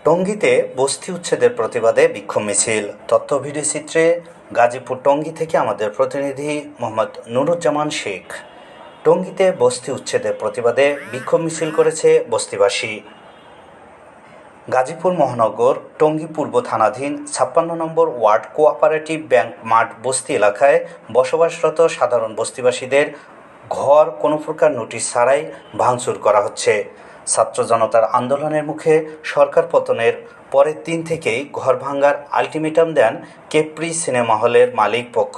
টঙ্গীতে বস্তি উচ্ছেদের প্রতিবাদে বিক্ষোভ মিছিল। তথ্য ভিডিওচিত্রে গাজীপুর টঙ্গী থেকে আমাদের প্রতিনিধি মোহাম্মদ নুরুজ্জামান শেখ। টঙ্গীতে বস্তি উচ্ছেদের প্রতিবাদে বিক্ষোভ মিছিল করেছে বস্তিবাসী। গাজীপুর মহানগর টঙ্গী পূর্ব থানাধীন ৫৬ নম্বর ওয়ার্ড কোঅপারেটিভ ব্যাংক মাঠ বস্তি এলাকায় বসবাসরত সাধারণ বস্তিবাসীদের ঘর কোনো প্রকার নোটিশ ছাড়াই ভাঙচুর করা হচ্ছে। ছাত্র জনতার আন্দোলনের মুখে সরকার পতনের পরের দিন থেকেই ঘর ভাঙার আলটিমেটাম দেন কেপ্রি সিনেমা হলের মালিক পক্ষ।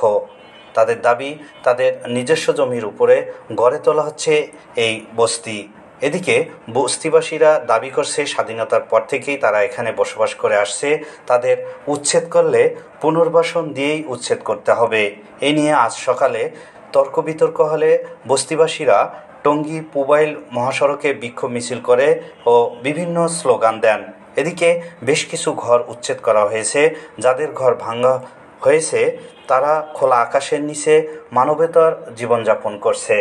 তাদের দাবি, তাদের নিজস্ব জমির উপরে গড়ে তোলা হচ্ছে এই বস্তি। এদিকে বস্তিবাসীরা দাবি করছে স্বাধীনতার পর থেকেই তারা এখানে বসবাস করে আসছে, তাদের উচ্ছেদ করলে পুনর্বাসন দিয়েই উচ্ছেদ করতে হবে। এই নিয়ে আজ সকালে তর্ক বিতর্ক হলে বস্তিবাসীরা টঙ্গী পুবাইল মহাসড়কে বিক্ষোভ মিছিল করে ও বিভিন্ন স্লোগান দেন। এদিকে বেশ কিছু ঘর উচ্ছেদ করা হয়েছে। যাদের ঘর ভাঙা হয়েছে তারা খোলা আকাশের নিচে মানবেতর জীবনযাপন করছে।